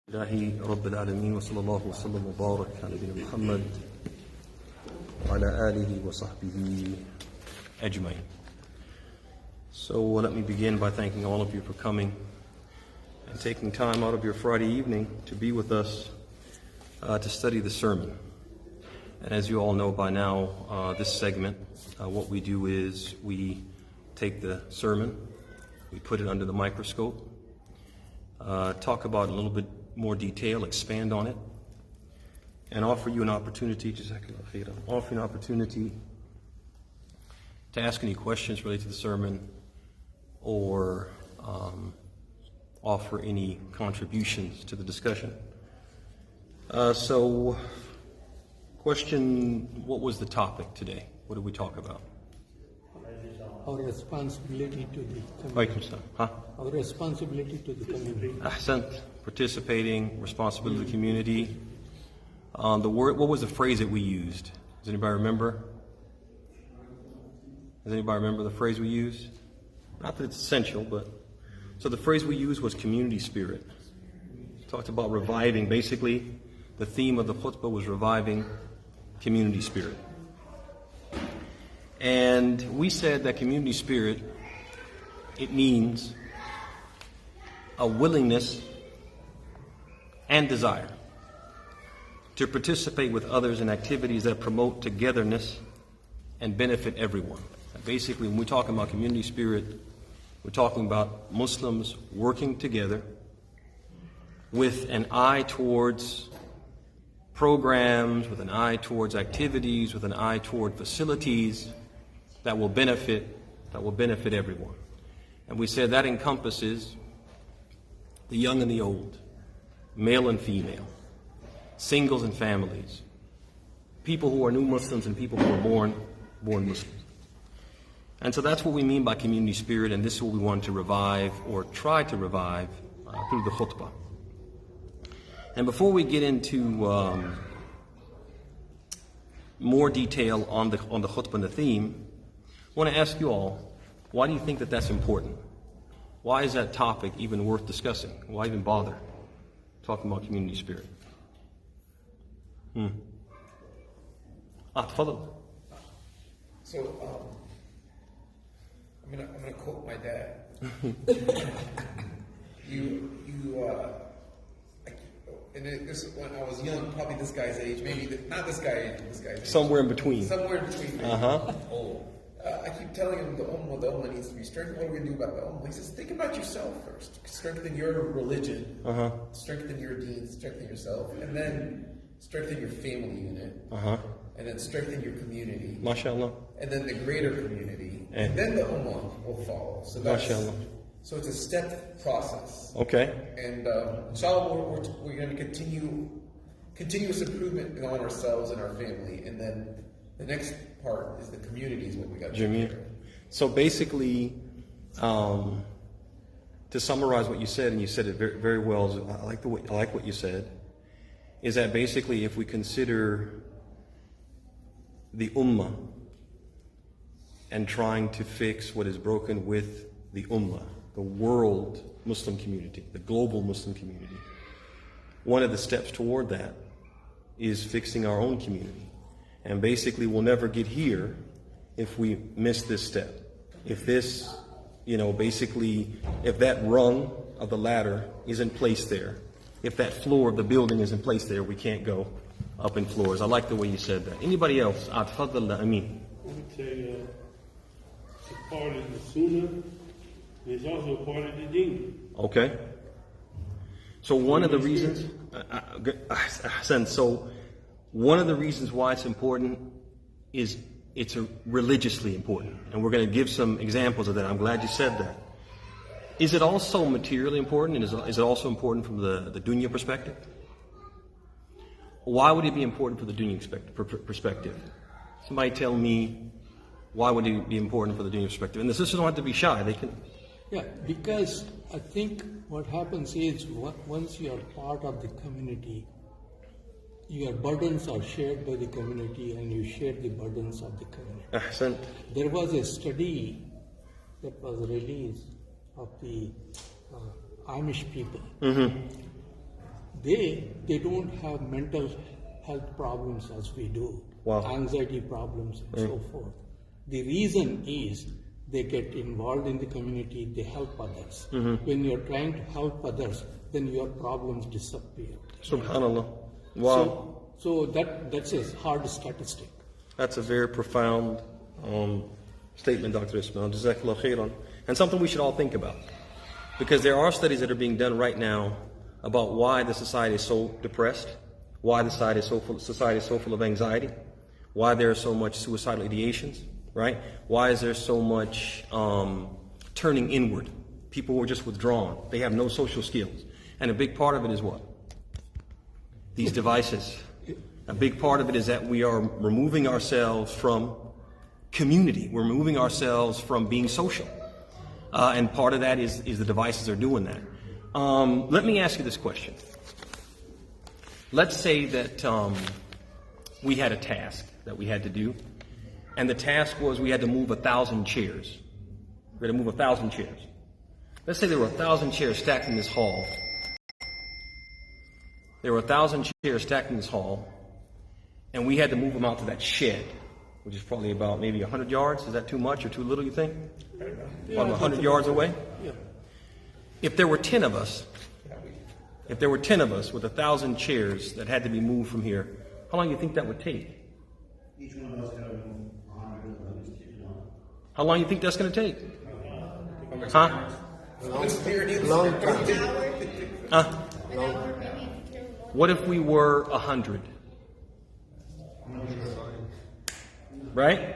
لله رب العالمين وصلى الله وسلم وبارك على نبينا محمد وعلى آله وصحبه أجمعين. So let me begin by thanking all of you for coming and taking time out of your Friday evening to be with us to study the sermon. And as you all know by now, this segment, what we do is we take the sermon, we put it under the microscope, talk about it a little bit more detail, expand on it, and offer you an opportunity to ask any questions related to the sermon or offer any contributions to the discussion. So, question, what was the topic today? What did we talk about? Our responsibility to the community. Our responsibility to the community. Ahsant, participating, responsibility to the community. The word, what was the phrase that we used? Does anybody remember? Does anybody remember the phrase we used? Not that it's essential, but so the phrase we used was community spirit. Talked about reviving. Basically, the theme of the khutbah was reviving community spirit. And we said that community spirit, it means a willingness and desire to participate with others in activities that promote togetherness and benefit everyone. Basically, when we're talking about community spirit, we're talking about Muslims working together with an eye towards programs, with an eye towards activities, with an eye toward facilities that will benefit everyone. And we said that encompasses the young and the old, male and female, singles and families, people who are new Muslims and people who are born Muslims. And so that's what we mean by community spirit, and this is what we want to revive or try to revive through the khutbah. And before we get into more detail on the khutbah and the theme, I want to ask you all, why do you think that that's important? Why is that topic even worth discussing? Why even bother talking about community spirit? Tafadhal. So, I'm gonna quote my dad. This when I was young, probably this guy's age, not this guy, this guy's age. Somewhere in between. Somewhere in between. I keep telling him the ummah needs to be strengthened. What are we going to do about the ummah? He says, think about yourself first. Strengthen your religion. Strengthen your deeds. Strengthen yourself. And then strengthen your family unit. And then strengthen your community. MashaAllah. And then the greater community. And then the ummah will follow. So MashaAllah. So it's a step process. Okay. And inshallah, we're going to continuous improvement on ourselves and our family. And then the next part is the community is what we got to do. So basically, to summarize what you said, and you said it very, very well, I like what you said, is that basically if we consider the ummah and trying to fix what is broken with the ummah, the world Muslim community, the global Muslim community, one of the steps toward that is fixing our own community. And basically we'll never get here if we miss this step. If this, if that rung of the ladder isn't placed there, if that floor of the building isn't placed there, we can't go up in floors. I like the way you said that. Anybody else? Abd'Llah, Amin. I would say it's a part of the sunnah, and it's also a part of the deen. Okay. So one of the reasons, one of the reasons why it's important is it's religiously important. And we're going to give some examples of that. I'm glad you said that. Is it also materially important? And is it also important from the dunya perspective? Why would it be important for the dunya perspective? Somebody tell me, why would it be important for the dunya perspective? And the sisters don't have to be shy. They can. Yeah, because I think what happens is once you are part of the community, your burdens are shared by the community and you share the burdens of the community. Ahsan. There was a study that was released of the Amish people. they don't have mental health problems as we do, Wow. anxiety problems and so forth. The reason is they get involved in the community, they help others. When you're trying to help others, then your problems disappear. Subhanallah. Wow. So that's a hard statistic. That's a very profound statement, Dr. Ismail. Jazakallah khairan. And something we should all think about. Because there are studies that are being done right now about why the society is so depressed, why the society is so full of anxiety, why there are so much suicidal ideations, right? Why is there so much turning inward? People who are just withdrawn. They have no social skills. And a big part of it is what? These devices. A big part of it is that we are removing ourselves from community. We're removing ourselves from being social. And part of that is the devices are doing that. Let me ask you this question. Let's say that we had a task that we had to do, and the task was we had to move 1,000 chairs. We had to move 1,000 chairs. Let's say there were 1,000 chairs stacked in this hall. There were 1,000 chairs stacked in this hall, and we had to move them out to that shed, which is probably about maybe 100 yards. Is that too much or too little, you think? About 100 yards away? Yeah. If there were 10 of us, with 1,000 chairs that had to be moved from here, how long do you think that would take? Each one of us got to move 100 of those, you know. How long do you think that's going to take? Huh? Long time. Huh? What if we were 100? Right?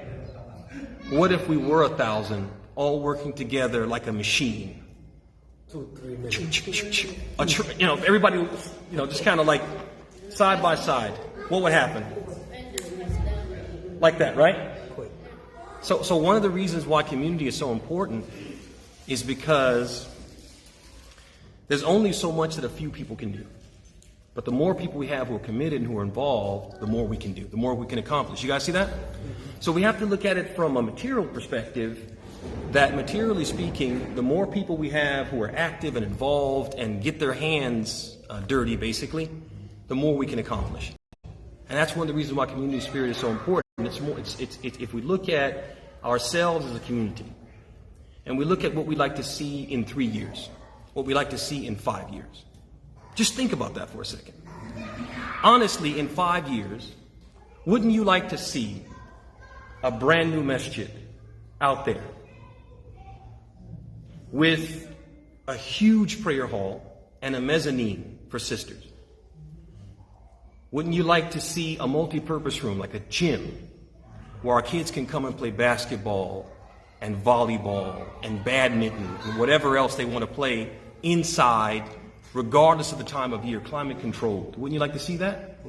What if we were 1,000, all working together like a machine? 2-3 minutes. Everybody, just kind of like side by side. What would happen? Like that, right? So one of the reasons why community is so important is because there's only so much that a few people can do. But the more people we have who are committed and who are involved, the more we can do, the more we can accomplish. You guys see that? So we have to look at it from a material perspective, that materially speaking, the more people we have who are active and involved and get their hands dirty, basically, the more we can accomplish. And that's one of the reasons why community spirit is so important. If we look at ourselves as a community, and we look at what we'd like to see in 3 years, what we'd like to see in 5 years, just think about that for a second. Honestly, in 5 years, wouldn't you like to see a brand new masjid out there with a huge prayer hall and a mezzanine for sisters? Wouldn't you like to see a multi-purpose room, like a gym, where our kids can come and play basketball and volleyball and badminton and whatever else they want to play inside, regardless of the time of year, climate controlled? Wouldn't you like to see that?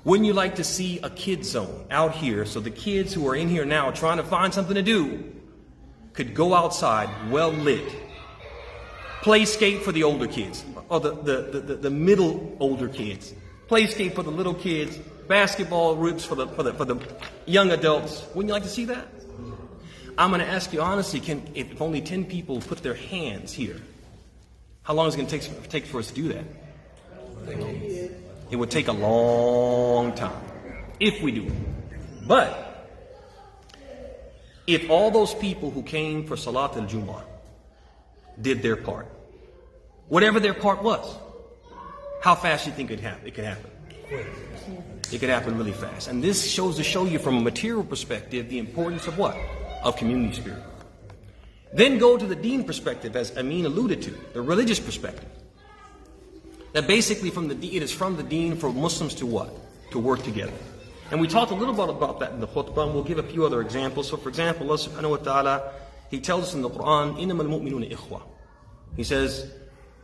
Wouldn't you like to see a kid zone out here so the kids who are in here now trying to find something to do could go outside, well lit, play skate for the older kids, or the middle older kids, play skate for the little kids, basketball hoops for the young adults? Wouldn't you like to see that? I'm going to ask you honestly, if only 10 people put their hands here, how long is it going to take for us to do that? It would take a long time if we do it. But if all those people who came for Salat al-Jumu'ah did their part, whatever their part was, how fast do you think it could happen? It could happen really fast. And this shows to show you from a material perspective the importance of what? Of community spirit. Then go to the deen perspective, as Amin alluded to, the religious perspective. That basically it is from the deen for Muslims to what? To work together. And we talked a little bit about that in the khutbah, and we'll give a few other examples. So for example, Allah subhanahu wa ta'ala, He tells us in the Quran, إِنَّمَا الْمُؤْمِنُونَ إِخْوَةٌ. He says,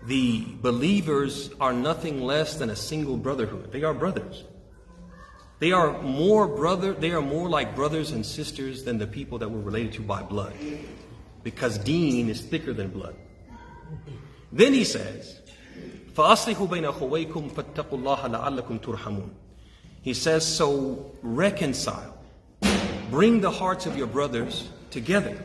the believers are nothing less than a single brotherhood. They are brothers. They are more like brothers and sisters than the people that we're related to by blood. Because deen is thicker than blood. Then he says, فَأَصْلِحُوا بَيْنَ أَخَوَيْكُمْ فَاتَّقُوا اللَّهَ لَعَلَّكُمْ تُرْحَمُونَ. He says, so reconcile. Bring the hearts of your brothers together.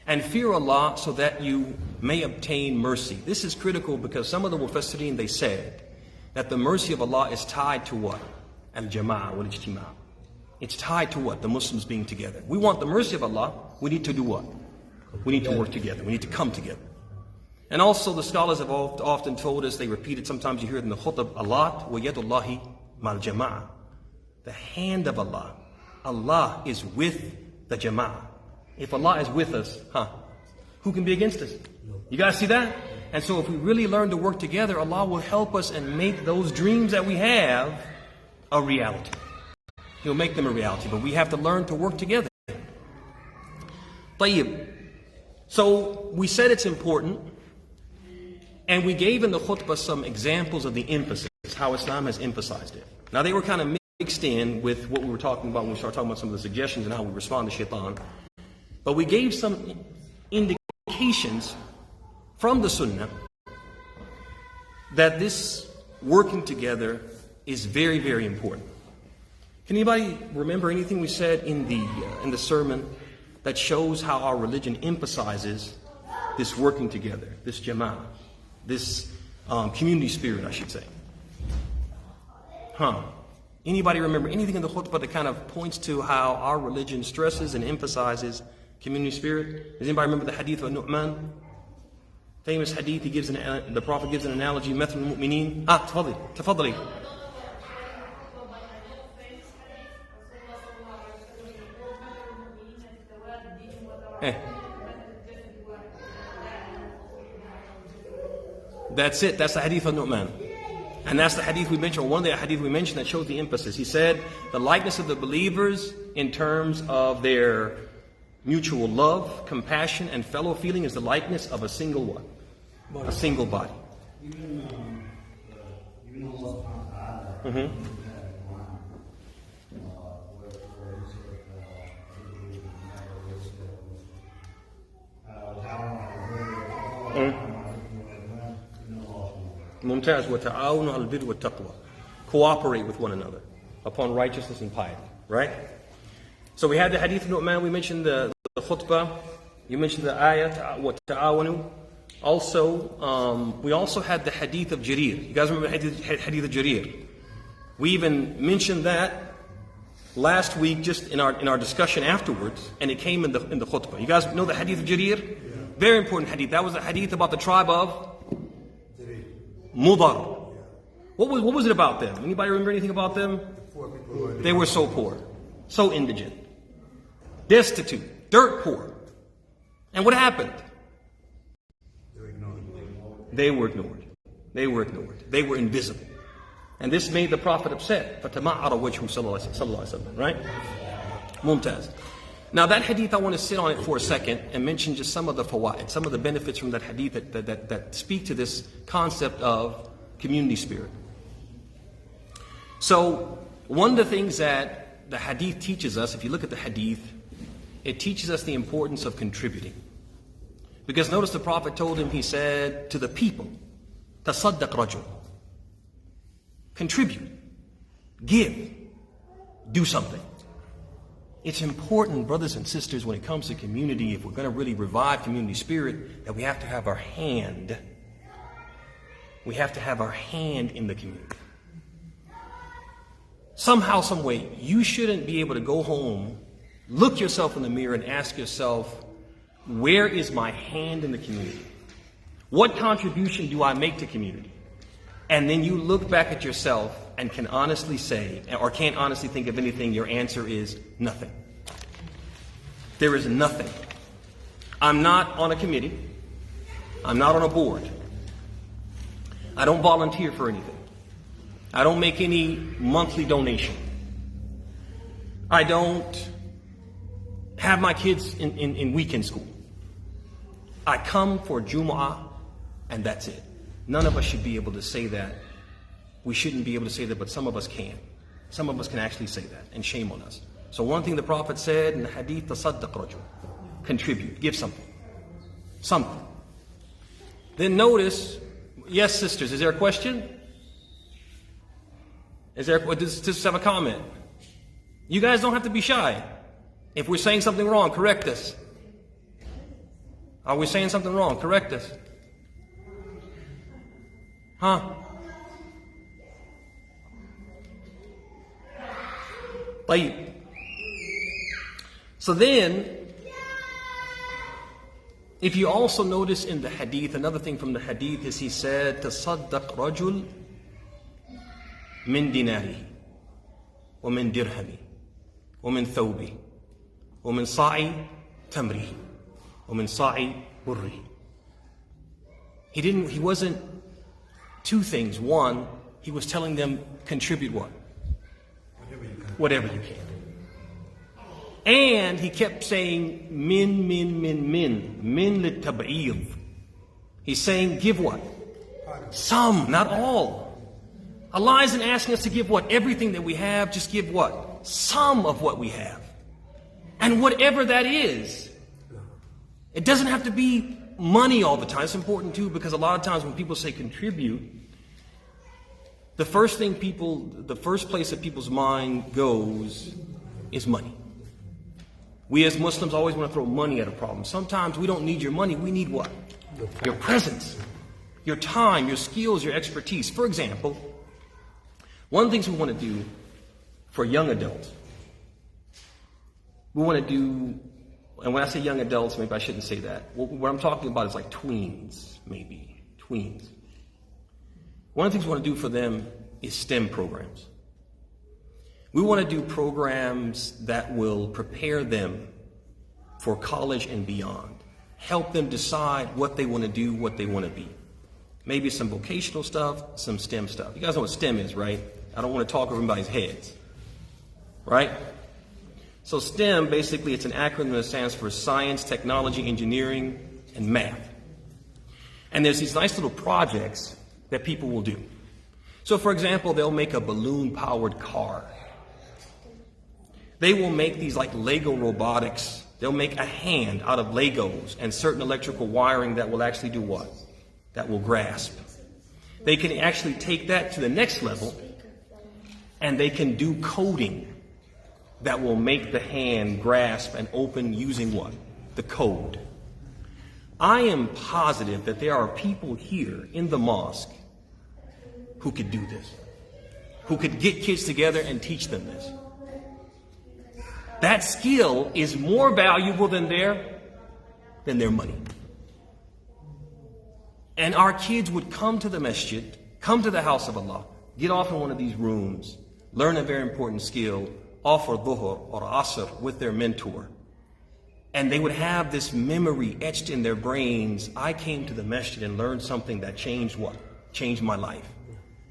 And fear Allah so that you may obtain mercy. This is critical because some of the Mufassirin, they said that the mercy of Allah is tied to what? Al-Jama'ah wal-Ijtima'. It's tied to what? The Muslims being together. We want the mercy of Allah, we need to do what? We need to work together. We need to come together. And also the scholars have often told us, they repeat it, sometimes you hear it in the khutbah a lot, وَيَدُ اللَّهِ مَعَ الْجَمَاعَةِ. The hand of Allah. Allah is with the Jama'ah. If Allah is with us, who can be against us? You guys see that? And so if we really learn to work together, Allah will help us and make those dreams that we have a reality. He'll make them a reality, but we have to learn to work together. طيب. So we said it's important, and we gave in the khutbah some examples of the emphasis, how Islam has emphasized it. Now they were kind of mixed in with what we were talking about when we started talking about some of the suggestions and how we respond to shaitan. But we gave some indications from the Sunnah that this working together is very, very important. Can anybody remember anything we said in the sermon that shows how our religion emphasizes this working together, this jama'ah, this community spirit, I should say? Anybody remember anything in the khutbah that kind of points to how our religion stresses and emphasizes community spirit? Does anybody remember the hadith of Nu'man? Famous hadith, the Prophet gives an analogy, مثل المؤمنين. تفضلي. That's it. That's the hadith of Nu'man. And that's the hadith we mentioned, or one of the hadith we mentioned that shows the emphasis. He said the likeness of the believers in terms of their mutual love, compassion, and fellow feeling is the likeness of a single what? A single body. Mumtaz, وَتَعَاوُنُ عَلَى الْبِرِّ وَالتَّقْوَى. Cooperate with one another upon righteousness and piety. Right? So we had the hadith of Nu'man, we mentioned the khutbah, you mentioned the ayah, وَتَعَاوُنُ. Also, we also had the hadith of Jarir. You guys remember the hadith of Jarir? We even mentioned that last week just in our discussion afterwards, and it came in the khutbah. You guys know the hadith of Jarir? Yeah. Very important hadith. That was a hadith about the tribe of Mudar. What was it about them? Anybody remember anything about them? They were so poor, so indigent, destitute, dirt poor. And what happened? They were ignored. They were ignored. They were invisible. And this made the Prophet upset. فَتَمَعَّرَ وَجْهُ صَلَّى اللَّهُ عَلَيْهِ وَسَلَّمَ. Right? Mumtaz. Now that hadith, I want to sit on it for a second and mention just some of the fawaid, some of the benefits from that hadith that speak to this concept of community spirit. So one of the things that the hadith teaches us, if you look at the hadith, it teaches us the importance of contributing. Because notice the Prophet told him, he said to the people, tasaddaq rajul. Contribute. Give. Do something. It's important, brothers and sisters, when it comes to community, if we're going to really revive community spirit, that we have to have our hand. We have to have our hand in the community. Somehow, some way, you shouldn't be able to go home, look yourself in the mirror and ask yourself, where is my hand in the community? What contribution do I make to community? And then you look back at yourself and can honestly say, or can't honestly think of anything, your answer is nothing. There is nothing. I'm not on a committee. I'm not on a board. I don't volunteer for anything. I don't make any monthly donation. I don't have my kids in weekend school. I come for Jumu'ah and that's it. None of us should be able to say that. We shouldn't be able to say that, but some of us can. Some of us can actually say that, and shame on us. So one thing the Prophet said in the hadith, tasaddaq rajul. Contribute, give something. Something. Then notice, yes sisters, is there a question? Does have a comment? You guys don't have to be shy. If we're saying something wrong, correct us. Are we saying something wrong? Correct us. طيب. So then, if you also notice in the hadith, another thing from the hadith is he said, تصدق رجل من ديناره ومن درهمه ومن ثوبه ومن صاع تمره ومن صاع بره. He wasn't two things. One, he was telling them, contribute what? Whatever you can. And he kept saying, min litab'id. He's saying, give what? Some, not all. Allah isn't asking us to give what? Everything that we have, just give what? Some of what we have. And whatever that is. It doesn't have to be money all the time. It's important too, because a lot of times when people say contribute, the first place that people's mind goes is money. We as Muslims always want to throw money at a problem. Sometimes we don't need your money, we need what? Your presence, your time, your skills, your expertise. For example, one of the things we want to do for young adults, we want to do, and when I say young adults, maybe I shouldn't say that. What I'm talking about is like tweens, maybe, tweens. One of the things we want to do for them is STEM programs. We want to do programs that will prepare them for college and beyond. Help them decide what they want to do, what they want to be. Maybe some vocational stuff, some STEM stuff. You guys know what STEM is, right? I don't want to talk over everybody's heads. Right? So STEM, basically, it's an acronym that stands for science, technology, engineering, and math. And there's these nice little projects that people will do. So, for example, they'll make a balloon-powered car. They will make these like Lego robotics. They'll make a hand out of Legos and certain electrical wiring that will actually do what? That will grasp. They can actually take that to the next level, and they can do coding that will make the hand grasp and open using what? The code. I am positive that there are people here in the mosque who could do this, who could get kids together and teach them this. That skill is more valuable than their money. And our kids would come to the masjid, come to the house of Allah, get off in one of these rooms, learn a very important skill, offer dhuhr or asr with their mentor. And they would have this memory etched in their brains. I came to the masjid and learned something that changed what? Changed my life.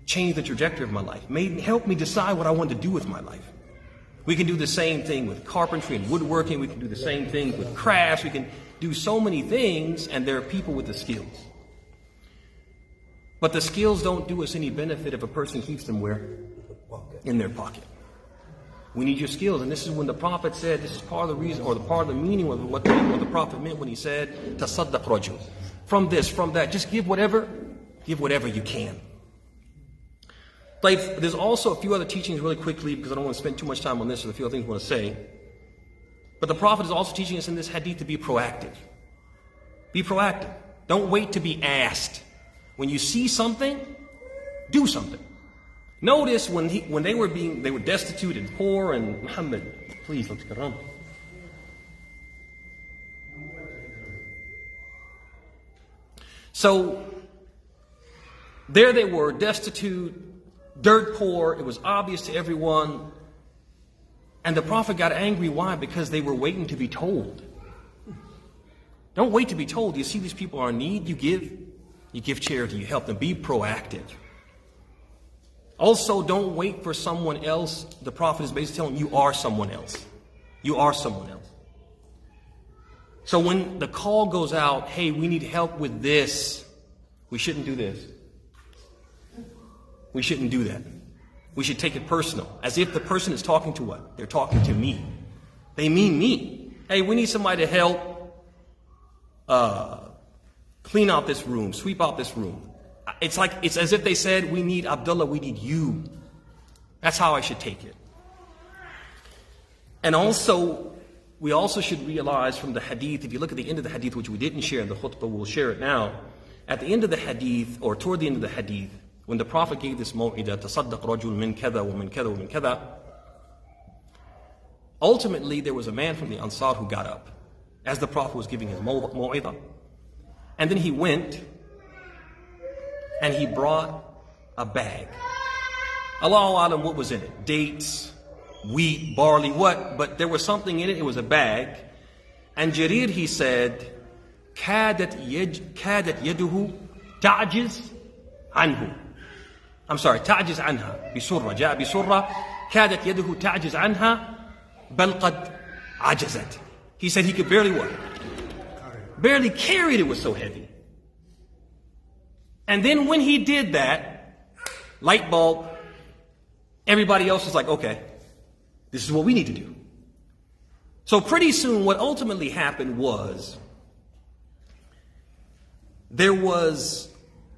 Changed the trajectory of my life. Helped me decide what I wanted to do with my life. We can do the same thing with carpentry and woodworking. We can do the same thing with crafts. We can do so many things, and there are people with the skills. But the skills don't do us any benefit if a person keeps them where? In their pocket. We need your skills. And this is when the Prophet said, this is part of the reason, or the part of the meaning of what the Prophet meant when he said, tasaddaq rajul. From this, from that, just give whatever you can. Like, there's also a few other teachings really quickly, because I don't want to spend too much time on this. There's a few other things I want to say. But the Prophet is also teaching us in this hadith to be proactive. Be proactive. Don't wait to be asked. When you see something, do something. Notice when they were destitute and poor, and Muhammad, please, let's get on. So there they were, destitute, dirt poor. It was obvious to everyone. And the Prophet got angry. Why? Because they were waiting to be told. Don't wait to be told. You see these people are in need, you give charity, you help them. Be proactive. Also, don't wait for someone else. The Prophet is basically telling you are someone else. You are someone else. So when the call goes out, hey, we need help with this, we shouldn't do this. We shouldn't do that. We should take it personal. As if the person is talking to what? They're talking to me. They mean me. Hey, we need somebody to help clean out this room, sweep out this room. It's as if they said, we need Abd'Llah, we need you. That's how I should take it. And also, we also should realize from the hadith, if you look at the end of the hadith, which we didn't share in the khutbah, we'll share it now. At the end of the hadith, or toward the end of the hadith, when the Prophet gave this maw'idah, tasaddaq rajul min kada wa min kada wa min kada, ultimately there was a man from the Ansar who got up as the Prophet was giving his mu'idah. And then he went and he brought a bag. Allahu Alam, what was in it? Dates, wheat, barley, what? But there was something in it. It was a bag. And Jarir, he said, كادت يده تعجز عنه. I'm sorry, تعجز عنها بسرة. جاء بسرة. كادت يده تعجز عنها بل قد عجزت. He said he could barely what? Barely carry it. It was so heavy. And then when he did that, light bulb, everybody else was like, okay, this is what we need to do. So pretty soon what ultimately happened was there was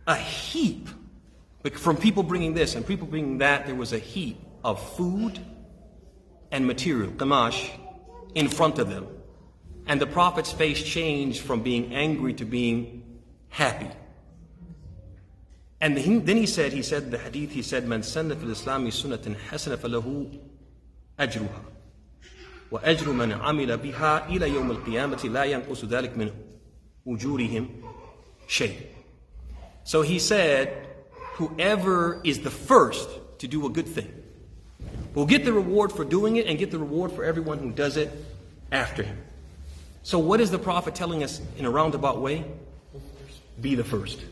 a heap, from people bringing this and people bringing that, there was a heap of food and material, qamash, in front of them. And the Prophet's face changed from being angry to being happy. And then he said the hadith, he said, Man sanna fil islami sunnatan hasana falahu ajruha. Wa ajru man amila biha ila yawm al-qiyamati la yanqusu dhalik min ujurihim shay. So he said, whoever is the first to do a good thing will get the reward for doing it and get the reward for everyone who does it after him. So what is the Prophet telling us in a roundabout way? Be the first.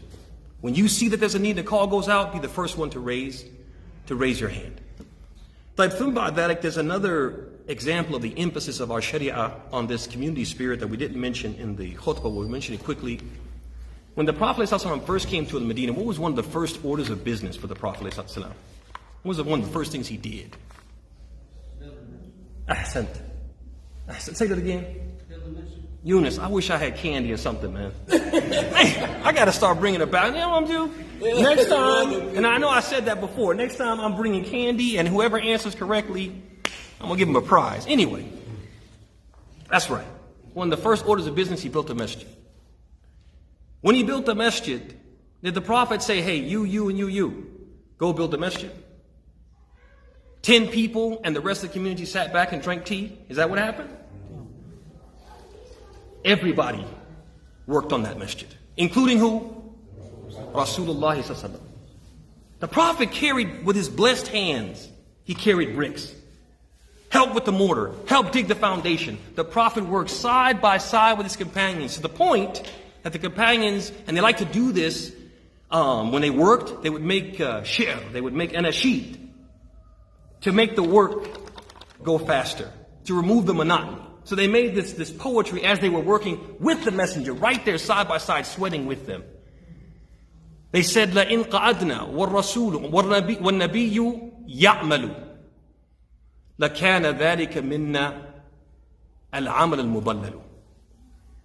When you see that there's a need, the call goes out, be the first one to raise your hand. There's another example of the emphasis of our Sharia on this community spirit that we didn't mention in the khutbah, we mentioned it quickly. When the Prophet ﷺ first came to Medina, what was one of the first orders of business for the Prophet ﷺ? What was one of the first things he did? Ahsant. Say that again. Yunus, I wish I had candy or something, man. Hey, I got to start bringing it back. You know what I'm doing? Next time, and I know I said that before, next time I'm bringing candy, and whoever answers correctly, I'm going to give him a prize. Anyway, that's right. One of the first orders of business, he built a masjid. When he built the masjid, did the Prophet say, hey, you, and you, go build the masjid? 10 people and the rest of the community sat back and drank tea? Is that what happened? Everybody worked on that masjid. Including who? Rasulullah sallallahu alaihi wasallam. The Prophet carried with his blessed hands, he carried bricks. Helped with the mortar, helped dig the foundation. The Prophet worked side by side with his companions to the point that the companions, and they like to do this, when they worked, they would make shi'r, they would make anashid, to make the work go faster, to remove the monotony. So they made this poetry as they were working with the messenger, right there side by side, sweating with them. They said, لَإِنْ قَعَدْنَا وَالرَّسُولُ وَالنَّبِيُّ يَعْمَلُ لَكَانَ ذَلِكَ مِنَّا الْعَمَلَ الْمُضَلَّلُ.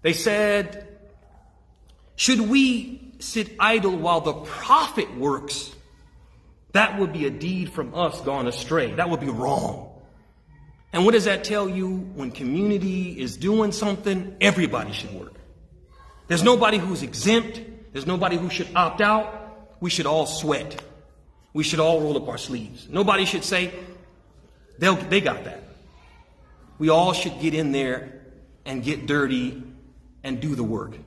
They said, should we sit idle while the Prophet works? That would be a deed from us gone astray. That would be wrong. And what does that tell you? When community is doing something, everybody should work. There's nobody who's exempt. There's nobody who should opt out. We should all sweat. We should all roll up our sleeves. Nobody should say, they got that. We all should get in there and get dirty and do the work.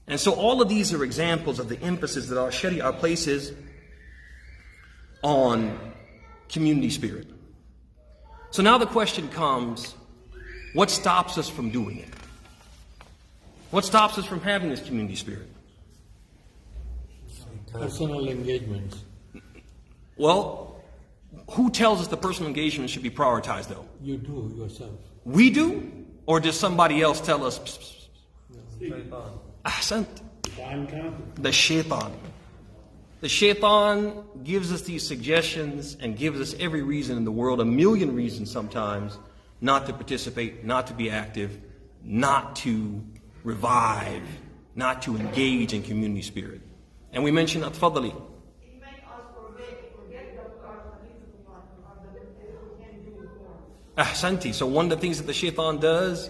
And so all of these are examples of the emphasis that our Sharia places on community spirit. So now the question comes, what stops us from doing it? What stops us from having this community spirit? Personal engagements. Well, who tells us the personal engagement should be prioritized though? You do yourself. We do? Or does somebody else tell us? Ahsant. The shaitan. The shaitan gives us these suggestions and gives us every reason in the world, a million reasons sometimes, not to participate, not to be active, not to revive, not to engage in community spirit. And we mentioned Tafadali. Ahsanti. So one of the things that the shaitan does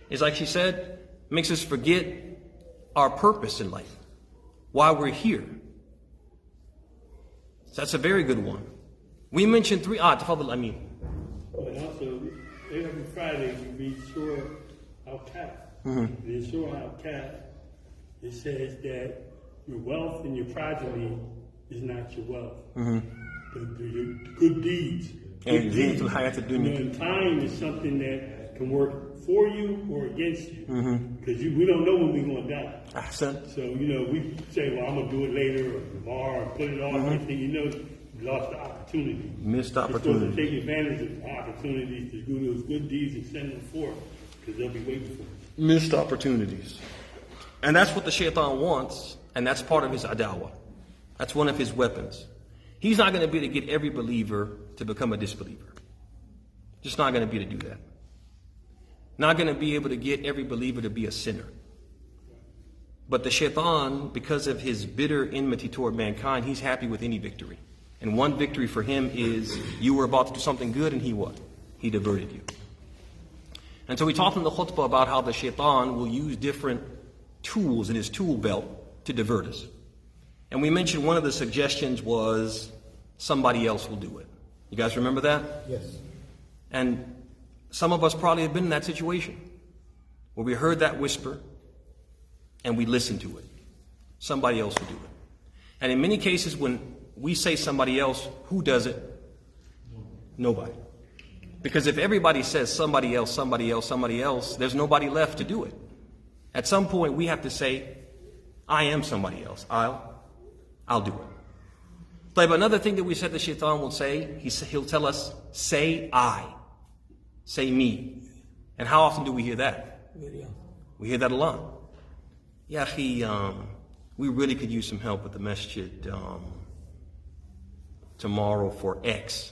is, like she said, makes us forget our purpose in life, why we're here. So that's a very good one. We mentioned 3 Tafadal Ameen. And also, every Friday we read Surah Al-Kahf. In Surah Al-Kahf, it says that your wealth and your progeny is not your wealth. The good deeds. And and time is something that can work for you or against you. Because we don't know when we're going to die. Ahsan. So, we say, well, I'm going to do it later or tomorrow or put it off. Next thing you know, you lost the opportunity. Missed You're opportunity. supposed to take advantage of opportunities to do those good deeds and send them forth because they'll be waiting for you. Missed opportunities. And that's what the shaitan wants, and that's part of his adawah. That's one of his weapons. He's not going to be able to get every believer to become a disbeliever. Just not going to be able to do that. Not going to be able to get every believer to be a sinner. But the shaitan, because of his bitter enmity toward mankind, he's happy with any victory. And one victory for him is you were about to do something good and he what? He diverted you. And so we talked in the khutbah about how the shaitan will use different tools in his tool belt to divert us. And we mentioned one of the suggestions was somebody else will do it. You guys remember that? Yes. And some of us probably have been in that situation where we heard that whisper and we listened to it. Somebody else will do it. And in many cases when we say somebody else, who does it? Nobody. Because if everybody says somebody else, somebody else, somebody else, there's nobody left to do it. At some point we have to say, I am somebody else. I'll do it. But another thing that we said the shaitan will say, he'll tell us, say I. Say me. And how often do we hear that? We hear that a lot. Ya akhi, we really could use some help with the masjid tomorrow for X.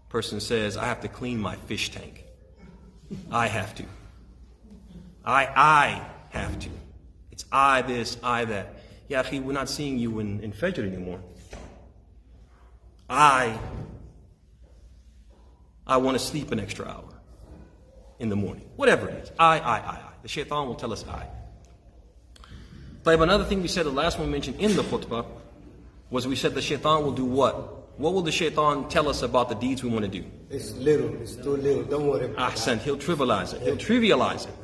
Person says, I have to clean my fish tank. I have to. I have to. It's I this, I that. Ya akhi, we're not seeing you in Fajr anymore. I want to sleep an extra hour in the morning. Whatever it is. I. The shaitan will tell us I. But another thing we said, the last one we mentioned in the khutbah, was we said the shaitan will do what? What will the shaitan tell us about the deeds we want to do? It's little, it's too little, don't worry. Ahsan, he'll trivialize it. He'll trivialize it.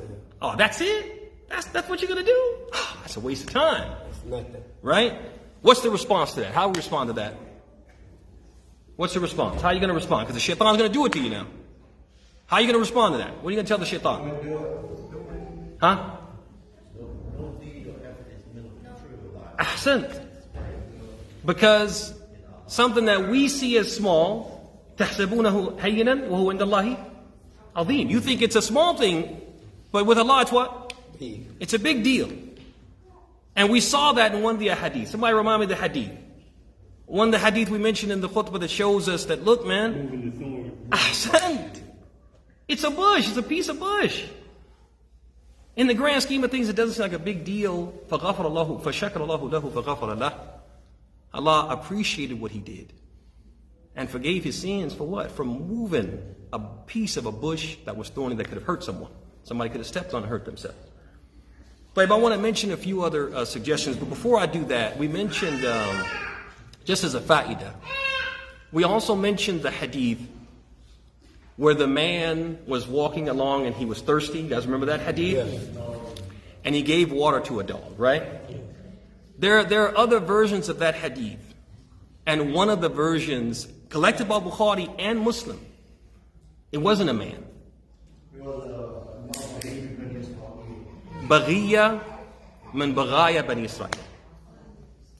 Oh, that's it? That's what you're going to do? Oh, that's a waste of time. It's nothing. Right? What's the response to that? How do we respond to that? What's the response? How are you going to respond? Because the shaitan's going to do it to you now. How are you going to respond to that? What are you going to tell the shaitan? Huh? Ahsan. Because something that we see as small, تَحْسَبُونَهُ هَيِّنًا وَهُوَ عِنْدَ اللَّهِ عَظِيمٌ. You think it's a small thing, but with Allah it's what? It's a big deal. And we saw that in one of the hadith. Somebody remind me of the hadith. One of the hadith we mentioned in the khutbah that shows us that, look man, ahsan, it's a bush, it's a piece of bush. In the grand scheme of things, it doesn't seem like a big deal. فَغَفَرَ اللَّهُ فَشَكَرَ اللَّهُ لَهُ فَغَفَرَ لَهُ. Allah appreciated what he did and forgave his sins for what? For moving a piece of a bush that was thorny that could have hurt someone. Somebody could have stepped on and hurt themselves. But I want to mention a few other suggestions. But before I do that, we mentioned, just as a fa'idah, we also mentioned the hadith where the man was walking along and he was thirsty. You guys remember that hadith? Yes. And he gave water to a dog, right? There are other versions of that hadith. And one of the versions, collected by Bukhari and Muslim, it wasn't a man. Baghiya min baghaya bani Israel.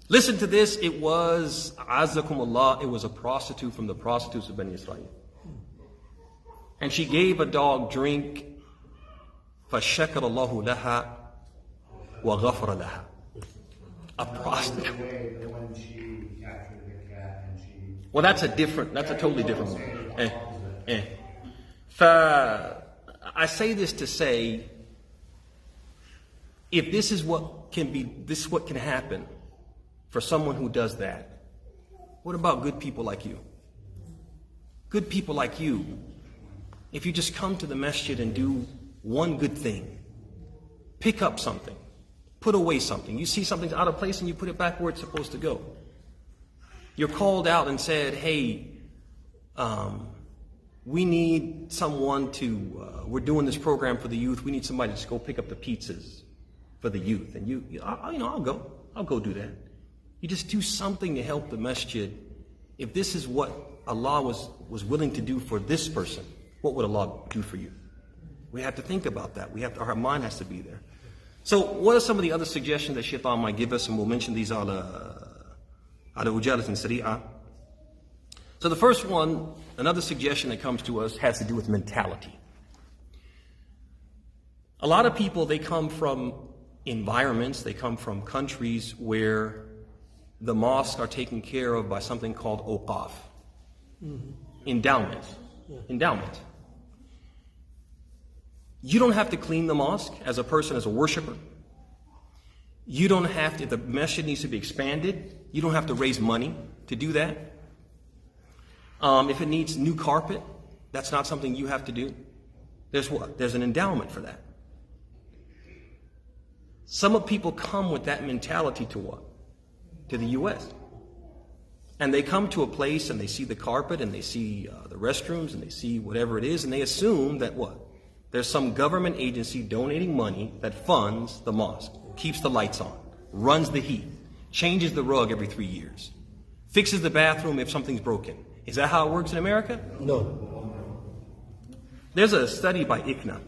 Listen to this, it was, Azzakumullah, it was a prostitute from the prostitutes of Bani Israel. And she gave a dog drink, فَشَكَرَ اللَّهُ لَهَا وَغَفَرَ لَهَا. A prostitute. Well, that's a totally different one. I say this to say, if this is what can happen for someone who does that, what about good people like you? Good people like you, if you just come to the masjid and do one good thing, pick up something, put away something. You see something's out of place and you put it back where it's supposed to go. You're called out and said, hey, we need someone to, we're doing this program for the youth. We need somebody to just go pick up the pizzas for the youth. And I'll go do that. You just do something to help the masjid. If this is what Allah was willing to do for this person, what would Allah do for you? We have to think about that. Our mind has to be there. So what are some of the other suggestions that Shaitan might give us? And we'll mention these ala ujalat and sari'ah. So the first one, another suggestion that comes to us has to do with mentality. A lot of people, they come from environments, they come from countries where the mosques are taken care of by something called awqaf, endowment. Endowment. You don't have to clean the mosque as a person, as a worshiper. You don't have to, if the masjid needs to be expanded, you don't have to raise money to do that. If it needs new carpet, that's not something you have to do. There's what? There's an endowment for that. Some people come with that mentality to what? To the U.S. And they come to a place and they see the carpet and they see the restrooms and they see whatever it is, and they assume that what? There's some government agency donating money that funds the mosque, keeps the lights on, runs the heat, changes the rug every 3 years, fixes the bathroom if something's broken. Is that how it works in America? No. There's a study by ICNA.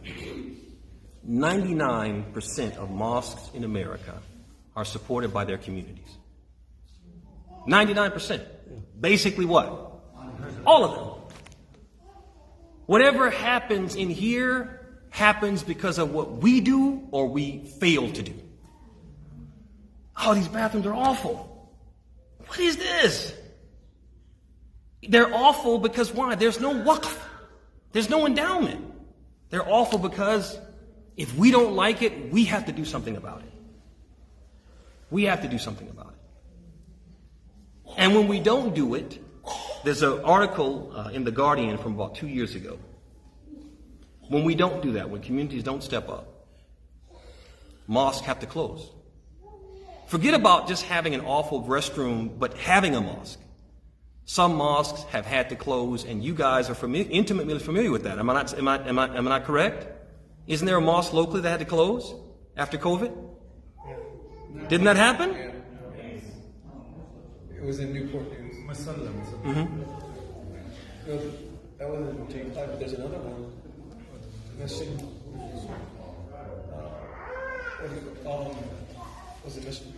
99% of mosques in America are supported by their communities. 99%. Basically what? All of them. Whatever happens in here happens because of what we do or we fail to do. Oh, these bathrooms are awful. What is this? They're awful because why? There's no waqf. There's no endowment. They're awful because if we don't like it, we have to do something about it. We have to do something about it. And when we don't do it, there's an article in The Guardian from about 2 years ago. When we don't do that, when communities don't step up, mosques have to close. Forget about just having an awful restroom, but having a mosque. Some mosques have had to close, and you guys are intimately familiar with that. Am I not correct? Isn't there a mosque locally that had to close after COVID? Didn't that happen? It was in Newport News. That wasn't J5, but there's another one. Mission. Was it Mission?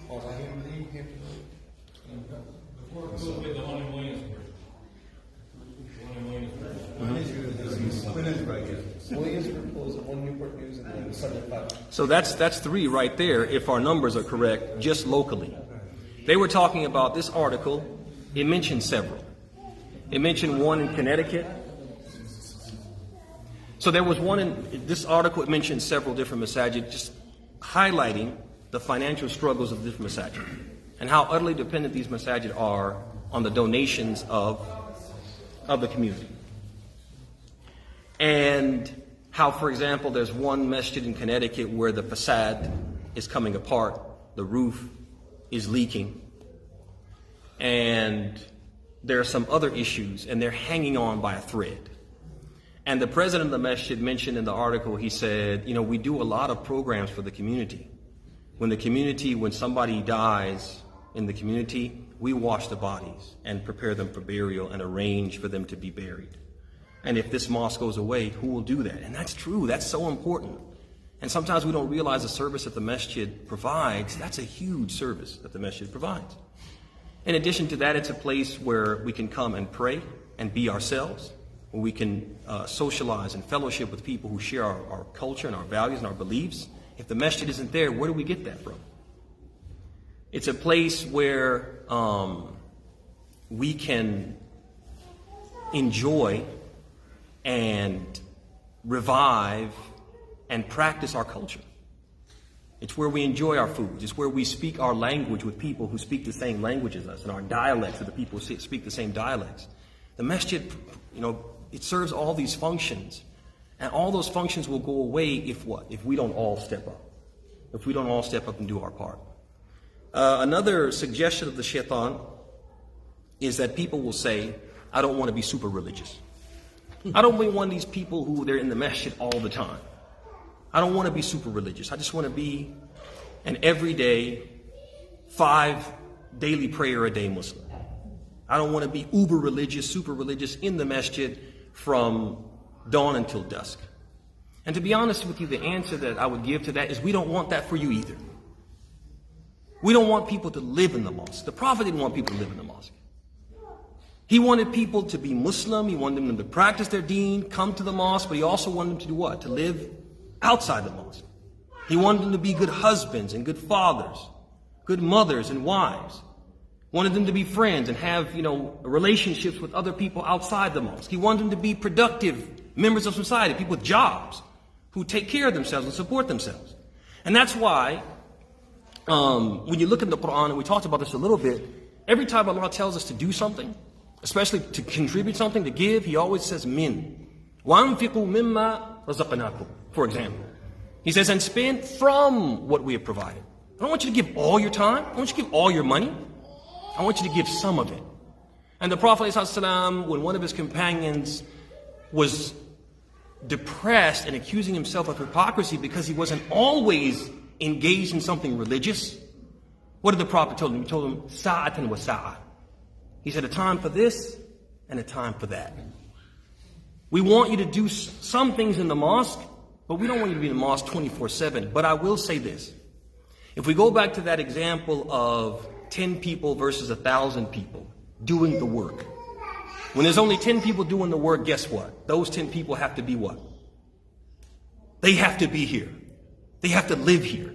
Oh, Williamsburg was one Newport News and then Sunday 5. So that's 3 right there, if our numbers are correct, just locally. They were talking about this article. It mentioned several. It mentioned one in Connecticut. So there was one in this article. It mentioned several different masajid, just highlighting the financial struggles of different masajid and how utterly dependent these masajid are on the donations of the community. And how, for example, there's one masjid in Connecticut where the facade is coming apart, the roof is leaking, and there are some other issues, and they're hanging on by a thread. And the president of the masjid mentioned in the article, he said, we do a lot of programs for the community. When somebody dies in the community, we wash the bodies and prepare them for burial and arrange for them to be buried. And if this mosque goes away, who will do that? And that's true. That's so important. And sometimes we don't realize the service that the masjid provides. That's a huge service that the masjid provides. In addition to that, it's a place where we can come and pray and be ourselves, where we can socialize and fellowship with people who share our culture and our values and our beliefs. If the masjid isn't there, where do we get that from? It's a place where we can enjoy and revive and practice our culture. It's where we enjoy our food. It's where we speak our language with people who speak the same language as us, and our dialects with the people who speak the same dialects. The masjid, it serves all these functions, and all those functions will go away if what? If we don't all step up. If we don't all step up and do our part. Another suggestion of the shaitan is that people will say, I don't want to be super religious. I don't be one of these people who they're in the masjid all the time. I don't want to be super religious. I just want to be an everyday 5 daily prayer a day Muslim. I don't want to be uber religious, super religious in the masjid from dawn until dusk. And to be honest with you, the answer that I would give to that is we don't want that for you either. We don't want people to live in the mosque. The Prophet didn't want people to live in the mosque. He wanted people to be Muslim. He wanted them to practice their deen, come to the mosque, but he also wanted them to do what? To live outside the mosque. He wanted them to be good husbands and good fathers, good mothers and wives. Wanted them to be friends and have, relationships with other people outside the mosque. He wanted them to be productive members of society, people with jobs who take care of themselves and support themselves. And that's why, when you look in the Quran, and we talked about this a little bit, every time Allah tells us to do something, especially to contribute something, to give, He always says min. وَأَنْفِقُوا مِمَّا رَزَقْنَاكُمْ. For example, He says, and spend from what we have provided. I don't want you to give all your time. I don't want you to give all your money. I want you to give some of it. And the Prophet ﷺ, when one of his companions was depressed and accusing himself of hypocrisy because he wasn't always engaged in something religious, what did the Prophet tell him? He told him, sa'atan wa sa'a. He said, a time for this and a time for that. We want you to do some things in the mosque, but we don't want you to be in the mosque 24/7. But I will say this. If we go back to that example of 10 people versus 1,000 people doing the work. When there's only 10 people doing the work, guess what? Those 10 people have to be what? They have to be here. They have to live here.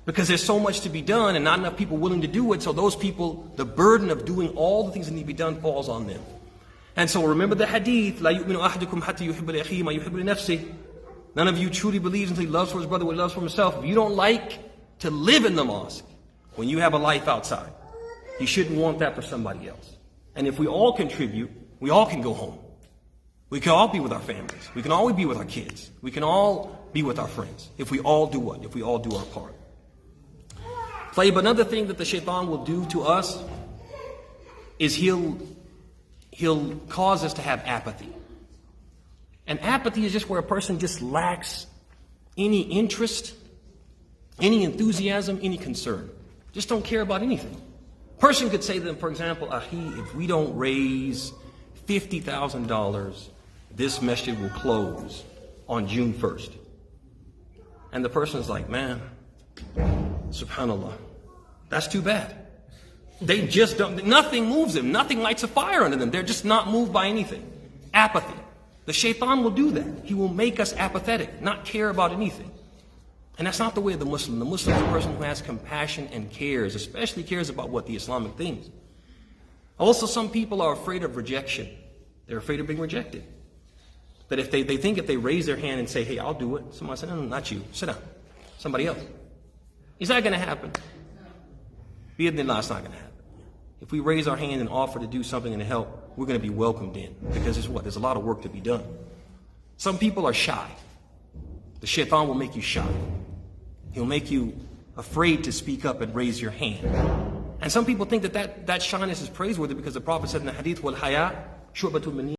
Because there's so much to be done and not enough people willing to do it. So those people, the burden of doing all the things that need to be done falls on them. And so remember the hadith, لا يؤمن أحدكم حتى يحب لأخيه ما يحب لنفسه. None of you truly believes until he loves for his brother what he loves for himself. If you don't like to live in the mosque, when you have a life outside, you shouldn't want that for somebody else. And if we all contribute, we all can go home. We can all be with our families. We can all be with our kids. We can all be with our friends. If we all do what? If we all do our part. But another thing that the shaitan will do to us is he'll cause us to have apathy. And apathy is just where a person just lacks any interest, any enthusiasm, any concern. Just don't care about anything. Person could say to them, for example, Ahi, if we don't raise $50,000, this masjid will close on June 1st. And the person is like, man, subhanallah, that's too bad. They just don't, nothing moves them. Nothing lights a fire under them. They're just not moved by anything. Apathy. The shaitan will do that. He will make us apathetic, not care about anything. And that's not the way of the Muslim. The Muslim is a person who has compassion and cares, especially cares about what the Islamic things. Also, some people are afraid of rejection. They're afraid of being rejected. That if they think if they raise their hand and say, hey, I'll do it, somebody says, no, not you, sit down. Somebody else. Is that going to happen? Bi'idhnillah, it's not going to happen. If we raise our hand and offer to do something and to help, we're going to be welcomed in. Because it's what? There's a lot of work to be done. Some people are shy. The shaitan will make you shy. He'll make you afraid to speak up and raise your hand. And some people think that shyness is praiseworthy because the Prophet said in the hadith, وَالْحَيَاءُ شُعْبَةٌ مِنْ